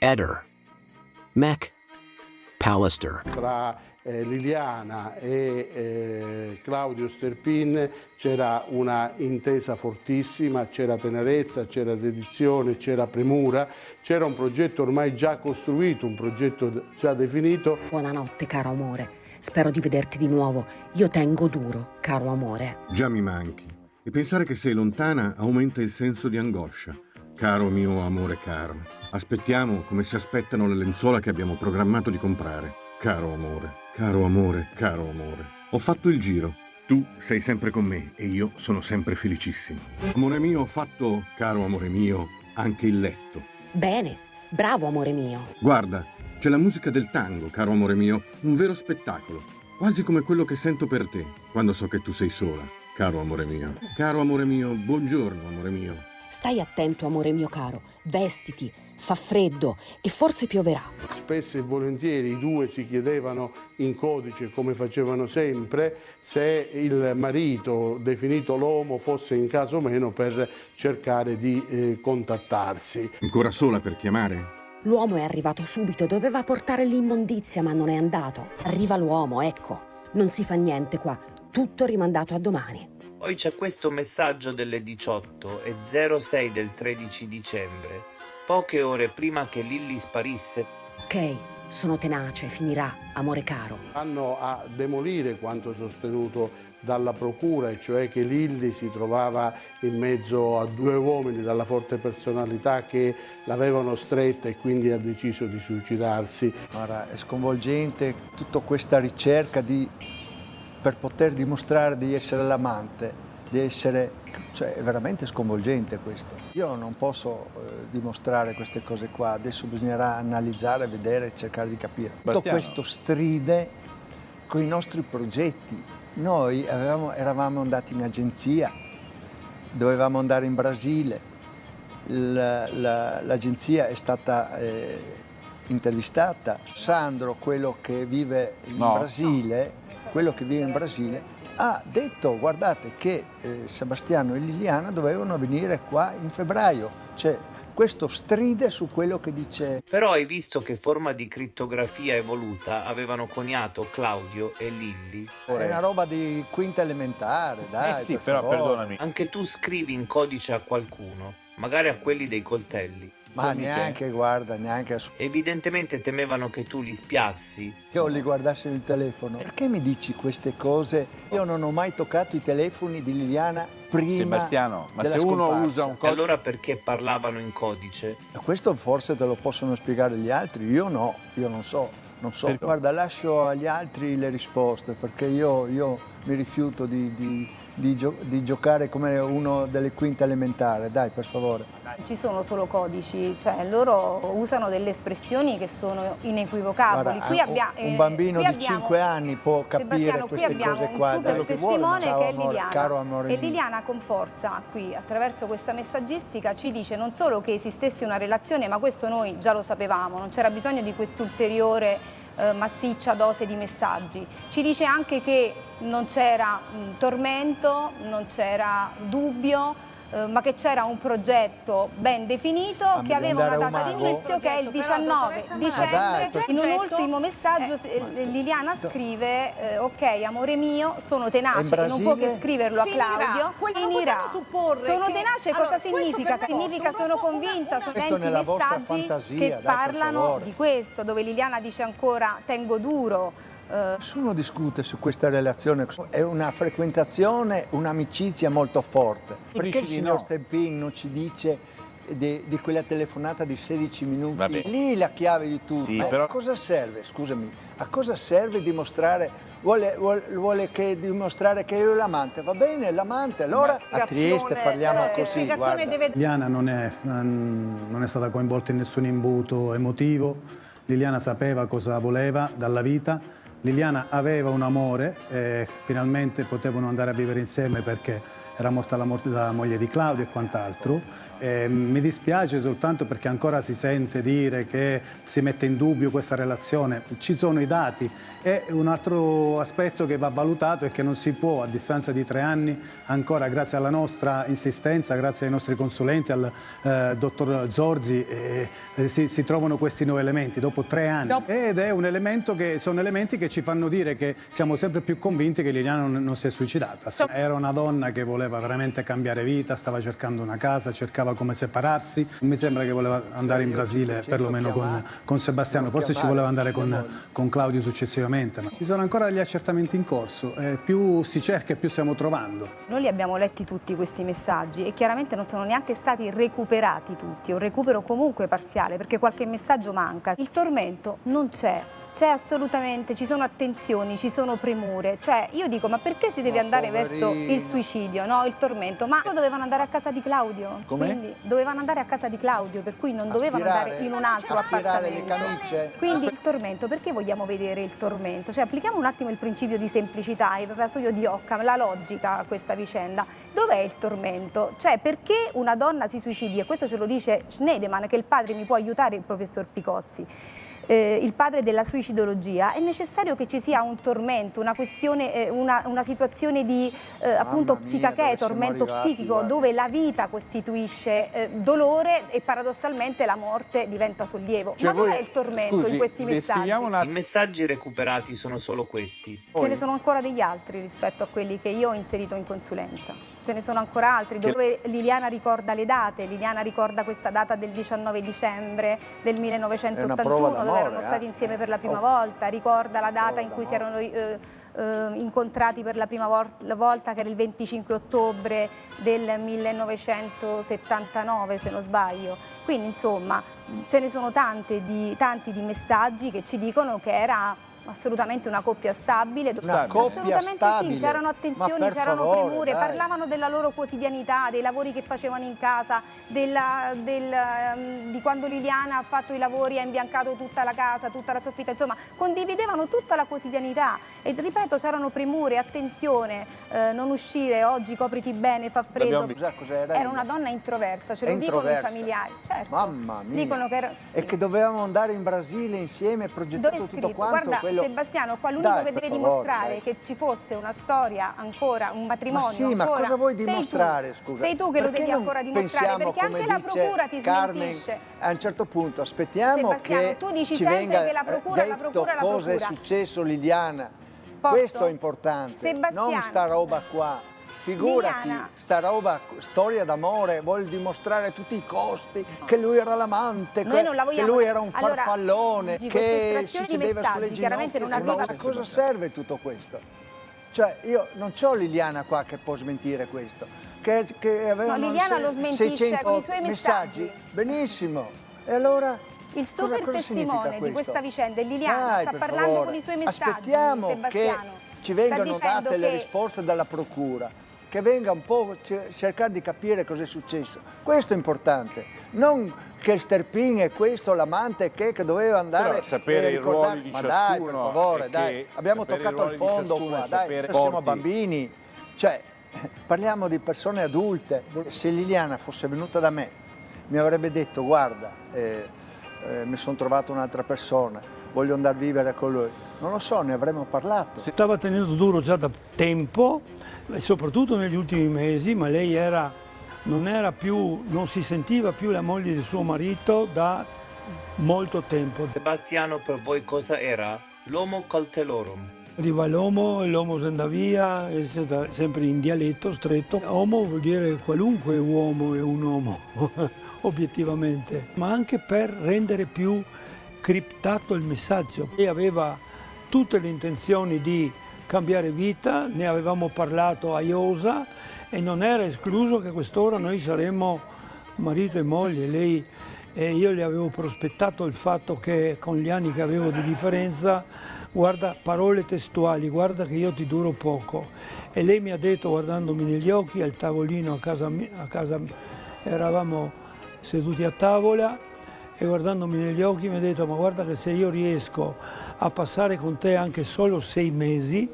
Eder, Mech, Pallister. Tra Liliana e Claudio Sterpin c'era una intesa fortissima, c'era tenerezza, c'era dedizione, c'era premura, c'era un progetto ormai già costruito, un progetto già definito. Buonanotte, caro amore. Spero di vederti di nuovo. Io tengo duro, caro amore. Già mi manchi. E pensare che sei lontana aumenta il senso di angoscia. Caro mio amore caro. Aspettiamo come si aspettano le lenzuola che abbiamo programmato di comprare. Caro amore, caro amore, caro amore. Ho fatto il giro. Tu sei sempre con me e io sono sempre felicissimo. Amore mio, ho fatto, caro amore mio, anche il letto. Bene, bravo amore mio. Guarda, c'è la musica del tango, caro amore mio, un vero spettacolo. Quasi come quello che sento per te, quando so che tu sei sola, caro amore mio. Caro amore mio, buongiorno amore mio. Stai attento, amore mio caro. Vestiti, fa freddo e forse pioverà. Spesso e volentieri i due si chiedevano in codice, come facevano sempre, se il marito, definito l'uomo, fosse in caso o meno per cercare di contattarsi. Ancora sola per chiamare? L'uomo è arrivato subito, doveva portare l'immondizia ma non è andato. Arriva l'uomo, ecco. Non si fa niente qua, tutto rimandato a domani. Poi c'è questo messaggio delle 18:06 del 13 dicembre, poche ore prima che Lilly sparisse. Ok, sono tenace, finirà, amore caro. Vanno a demolire quanto sostenuto dalla procura, e cioè che Lilly si trovava in mezzo a due uomini dalla forte personalità che l'avevano stretta e quindi ha deciso di suicidarsi. Guarda, è sconvolgente tutta questa ricerca per poter dimostrare di essere l'amante, cioè è veramente sconvolgente questo. Io non posso dimostrare queste cose qua, adesso bisognerà analizzare, vedere, cercare di capire. Bastiano. Tutto questo stride con i nostri progetti. Noi eravamo andati in agenzia, dovevamo andare in Brasile, l'agenzia è stata intervistata. Sandro, quello che vive in Brasile, ha detto: guardate che Sebastiano e Liliana dovevano venire qua in febbraio. Cioè, questo stride su quello che dice. Però hai visto che forma di crittografia evoluta avevano coniato Claudio e Lilly? È una roba di quinta elementare, dai. Sì, per però favore. perdonami. Anche tu scrivi in codice a qualcuno, magari a quelli dei coltelli. Ma neanche, guarda, neanche. Evidentemente temevano che tu li spiassi. Io li guardassi il telefono. Perché mi dici queste cose? Io non ho mai toccato i telefoni di Liliana prima. Sebastiano, ma della se uno scomparsa. usa un E codice. allora perché parlavano in codice? Questo forse te lo possono spiegare gli altri, io no, io non so. Perché? Guarda, lascio agli altri le risposte, perché io mi rifiuto di giocare come uno delle quinte elementari, dai, per favore. Ci sono solo codici, cioè loro usano delle espressioni che sono inequivocabili. Guarda, un bambino di 5 anni può capire queste cose qua. Qui abbiamo un super testimone che è Liliana. Caro amore E mio. Liliana con forza qui, attraverso questa messaggistica, ci dice non solo che esistesse una relazione, ma questo noi già lo sapevamo, non c'era bisogno di quest'ulteriore massiccia dose di messaggi. Ci dice anche che non c'era tormento, non c'era dubbio, ma che c'era un progetto ben definito che aveva una data di inizio che è il 19 dicembre. In un ultimo messaggio Liliana scrive ok amore mio, sono tenace e non può che scriverlo a Claudio, finirà. Sono tenace cosa significa? Significa sono convinta, sono 20 messaggi che parlano di questo, dove Liliana dice ancora tengo duro. Nessuno discute su questa relazione, è una frequentazione, un'amicizia molto forte. Perché il signor Sterpin non ci dice di quella telefonata di 16 minuti? Vabbè. Lì la chiave di tutto. Sì, però... A cosa serve, scusami, a cosa serve dimostrare, vuole che dimostrare che io l'amante? Va bene, l'amante, allora a Trieste parliamo così, guarda. Liliana non è stata coinvolta in nessun imbuto emotivo, Liliana sapeva cosa voleva dalla vita. Liliana aveva un amore e finalmente potevano andare a vivere insieme perché era morta la moglie di Claudio e quant'altro. Mi dispiace soltanto perché ancora si sente dire che si mette in dubbio questa relazione. Ci sono i dati e un altro aspetto che va valutato è che non si può a distanza di 3 anni ancora, grazie alla nostra insistenza, grazie ai nostri consulenti, al dottor Zorzi, si trovano questi nuovi elementi dopo 3 anni. Ed è un elemento sono elementi che ci fanno dire che siamo sempre più convinti che Liliana non si è suicidata. Era una donna che voleva veramente cambiare vita, stava cercando una casa, cercava come separarsi. Mi sembra che voleva andare in Brasile perlomeno con Sebastiano, forse ci voleva andare con Claudio successivamente. Ma ci sono ancora degli accertamenti in corso, più si cerca e più stiamo trovando. Noi li abbiamo letti tutti questi messaggi e chiaramente non sono neanche stati recuperati tutti, un recupero comunque parziale perché qualche messaggio manca. Il tormento non c'è. C'è assolutamente, ci sono attenzioni, ci sono premure, cioè io dico ma perché si deve andare verso il suicidio, no? Il tormento, ma dovevano andare a casa di Claudio, quindi dovevano andare a casa di Claudio, per cui non dovevano andare in un altro appartamento. Quindi il tormento, perché vogliamo vedere il tormento? Cioè applichiamo un attimo il principio di semplicità, il rasoio di Occam, la logica a questa vicenda. Dov'è il tormento? Cioè perché una donna si suicidi? E questo ce lo dice Schnedemann, che il padre, mi può aiutare il professor Picozzi. Il padre della suicidologia, è necessario che ci sia un tormento, una questione, una situazione di appunto psicache, tormento psichico, dove la vita costituisce dolore e paradossalmente la morte diventa sollievo. Ma dov'è il tormento in questi messaggi? I messaggi recuperati sono solo questi. Ce ne sono ancora degli altri rispetto a quelli che io ho inserito in consulenza. Ce ne sono ancora altri dove Liliana ricorda le date, Liliana ricorda questa data del 19 dicembre del 1981 dove erano stati insieme per la prima volta, ricorda la data in cui si erano incontrati per la prima volta che era il 25 ottobre del 1979 se non sbaglio. Quindi insomma ce ne sono tanti di messaggi che ci dicono che era assolutamente una coppia stabile. Assolutamente sì, c'erano attenzioni, c'erano premure, parlavano della loro quotidianità, dei lavori che facevano in casa, di quando Liliana ha fatto i lavori, ha imbiancato tutta la casa, tutta la soffitta, insomma condividevano tutta la quotidianità e ripeto c'erano premure, attenzione, non uscire, oggi copriti bene, fa freddo. Era una donna introversa, ce lo dicono i familiari, certo. Mamma mia. Dicono che era, sì. E che dovevamo andare in Brasile insieme e progettato tutto quanto. Guarda, Sebastiano, qua l'unico che deve dimostrare che ci fosse una storia ancora, un matrimonio. Ma sì, ma cosa vuoi dimostrare, scusa? Sei tu che lo devi ancora dimostrare, perché anche la procura ti smentisce. A un certo punto aspettiamo che tu dici ci sempre venga che la procura cosa è successo Liliana. Posto? Questo è importante, Sebastiano, non sta roba qua. Figurati, Liliana, sta roba, storia d'amore, vuol dimostrare a tutti i costi che lui era l'amante, che lui era un farfallone, che estrazione di messaggi chiaramente non arriva. Ma cosa serve tutto questo? Cioè io non c'ho Liliana qua che può smentire questo. Che avevano Liliana lo smentisce 600 con i suoi messaggi. Benissimo, e allora? Il super testimone di questa vicenda è Liliana, sta parlando favore. con i suoi messaggi. Aspettiamo Sebastiano. che ci vengano date le risposte dalla procura, che venga un po' cercare di capire cosa è successo. Questo è importante, non che Sterpin è questo l'amante che doveva andare. Però sapere i ruoli di ciascuno. Ma dai, per favore, dai, abbiamo toccato il fondo qua, dai, siamo bambini. Cioè, parliamo di persone adulte. Se Liliana fosse venuta da me, mi avrebbe detto, guarda, mi sono trovato un'altra persona, voglio andare a vivere con lui. Non lo so, ne avremmo parlato. Stava tenendo duro già da tempo, e soprattutto negli ultimi mesi, ma lei non si sentiva più la moglie di suo marito da molto tempo. Sebastiano, per voi cosa era? L'homo coltellorum. Arriva l'uomo se andava via, sempre in dialetto stretto. Homo vuol dire qualunque uomo è un uomo, obiettivamente, ma anche per rendere più criptato il messaggio. Lei aveva tutte le intenzioni di cambiare vita, ne avevamo parlato a Iosa e non era escluso che a quest'ora noi saremmo marito e moglie. Lei io le avevo prospettato il fatto che con gli anni che avevo di differenza, guarda, parole testuali, guarda che io ti duro poco. E lei mi ha detto, guardandomi negli occhi, al tavolino a casa eravamo seduti a tavola, e guardandomi negli occhi mi ha detto, ma guarda che se io riesco a passare con te anche solo 6 mesi,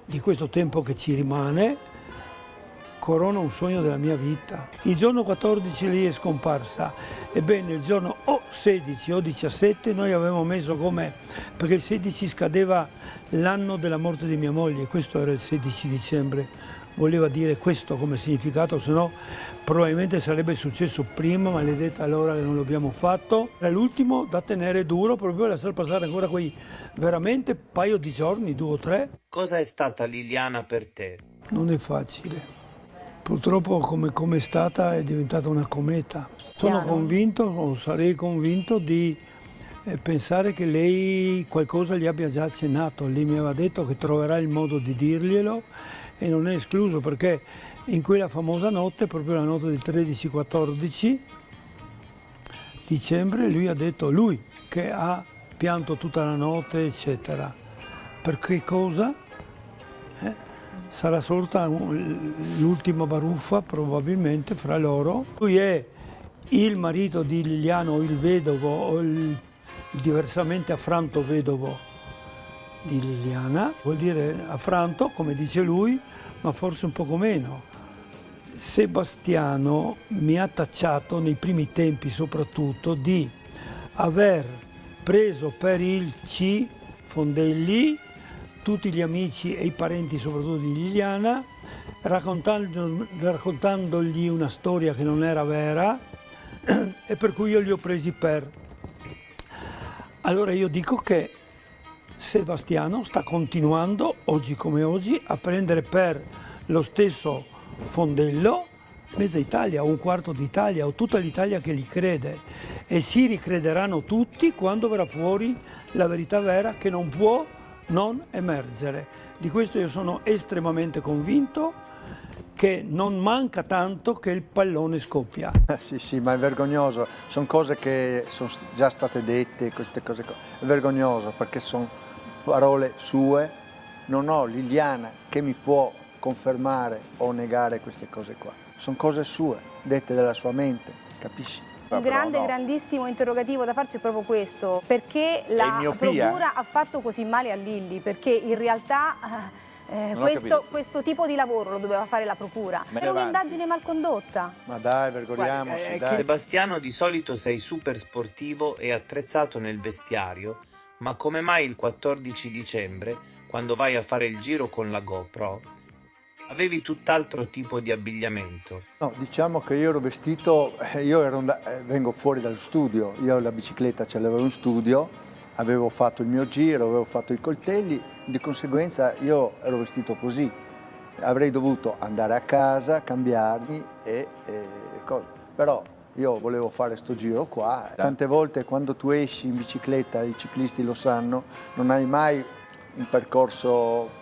di questo tempo che ci rimane, corona un sogno della mia vita. Il giorno 14 lei è scomparsa, ebbene il giorno o 16 o 17 noi avevamo messo come, perché il 16 scadeva l'anno della morte di mia moglie, questo era il 16 dicembre, voleva dire questo come significato, se no probabilmente sarebbe successo prima, maledetta allora che non l'abbiamo fatto. Era l'ultimo da tenere duro, proprio per lasciare passare ancora quei veramente paio di giorni, 2 o 3. Cosa è stata Liliana per te? Non è facile. Purtroppo come è stata è diventata una cometa. Sono convinto, o sarei convinto di pensare che lei qualcosa gli abbia già accennato. Lei mi aveva detto che troverà il modo di dirglielo e non è escluso perché in quella famosa notte, proprio la notte del 13-14 dicembre, lui ha detto, lui che ha pianto tutta la notte, eccetera. Per che cosa? Sarà sorta l'ultima baruffa probabilmente fra loro. Lui è il marito di Liliana o il vedovo o il diversamente affranto vedovo di Liliana, vuol dire affranto come dice lui, ma forse un poco meno. Sebastiano mi ha tacciato nei primi tempi soprattutto di aver preso per il C Fondelli tutti gli amici e i parenti soprattutto di Liliana, raccontandogli una storia che non era vera e per cui io li ho presi per. Allora io dico che Sebastiano sta continuando, oggi come oggi, a prendere per lo stesso Fondello mezza Italia o un quarto d'Italia o tutta l'Italia che gli crede e si ricrederanno tutti quando verrà fuori la verità vera che non può non emergere. Di questo io sono estremamente convinto, che non manca tanto che il pallone scoppia. Sì, ma è vergognoso, sono cose che sono già state dette, queste cose è vergognoso perché sono parole sue, non ho Liliana che mi può confermare o negare queste cose qua, sono cose sue, dette dalla sua mente, capisci? Un grandissimo interrogativo da farci è proprio questo, perché la procura ha fatto così male a Lilli, perché in realtà questo tipo di lavoro lo doveva fare la procura, era un'indagine mal condotta. Ma dai, vergogniamoci, dai. Sebastiano, di solito sei super sportivo e attrezzato nel vestiario, ma come mai il 14 dicembre, quando vai a fare il giro con la GoPro, avevi tutt'altro tipo di abbigliamento? No, diciamo che io ero vestito, vengo fuori dallo studio, io la bicicletta ce l'avevo in studio, avevo fatto il mio giro, avevo fatto i coltelli, di conseguenza io ero vestito così. Avrei dovuto andare a casa, cambiarmi però io volevo fare sto giro qua. Tante volte quando tu esci in bicicletta, i ciclisti lo sanno, non hai mai un percorso,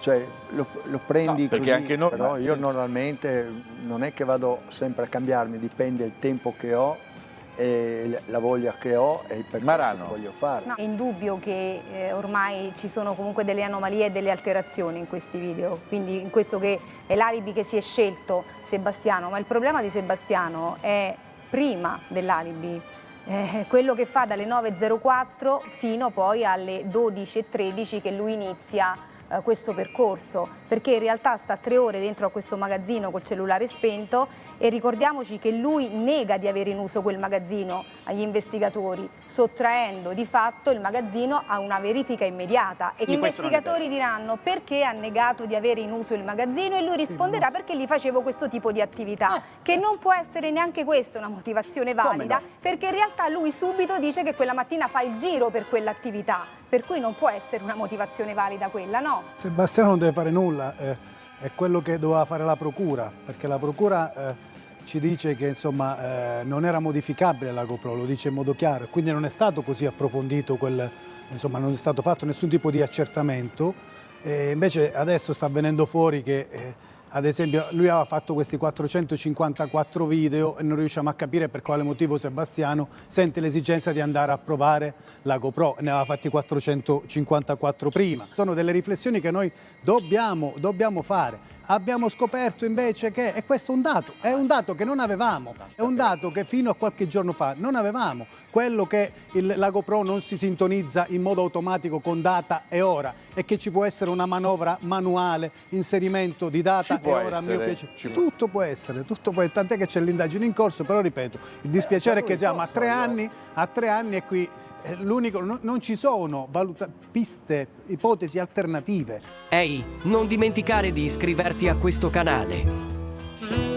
cioè lo prendi così, anche però io normalmente non è che vado sempre a cambiarmi, dipende il tempo che ho e la voglia che ho e il percorso che voglio fare. No, è indubbio che ormai ci sono comunque delle anomalie e delle alterazioni in questi video, quindi in questo che è l'alibi che si è scelto Sebastiano, ma il problema di Sebastiano è prima dell'alibi. Quello che fa dalle 9.04 fino poi alle 12.13 che lui inizia questo percorso, perché in realtà sta 3 ore dentro a questo magazzino col cellulare spento e ricordiamoci che lui nega di avere in uso quel magazzino agli investigatori, sottraendo di fatto il magazzino a una verifica immediata e gli investigatori diranno perché ha negato di avere in uso il magazzino e lui risponderà perché gli facevo questo tipo di attività, che non può essere neanche questa una motivazione valida, perché in realtà lui subito dice che quella mattina fa il giro per quell'attività, per cui non può essere una motivazione valida quella, no? Sebastiano non deve fare nulla, è quello che doveva fare la procura, perché la procura ci dice che insomma non era modificabile la GoPro, lo dice in modo chiaro, quindi non è stato così approfondito, insomma non è stato fatto nessun tipo di accertamento, invece adesso sta venendo fuori che ad esempio lui aveva fatto questi 454 video e non riusciamo a capire per quale motivo Sebastiano sente l'esigenza di andare a provare la GoPro, ne aveva fatti 454 prima. Sono delle riflessioni che noi dobbiamo fare. Abbiamo scoperto invece che, e questo è un dato che non avevamo, è un dato che fino a qualche giorno fa non avevamo, quello che la GoPro non si sintonizza in modo automatico con data e ora e che ci può essere una manovra manuale, inserimento di data è ora a mio piacere. Tutto può essere, tant'è che c'è l'indagine in corso, però ripeto, il dispiacere è che siamo a 3 anni e qui l'unico, non ci sono piste, ipotesi alternative. Ehi, non dimenticare di iscriverti a questo canale.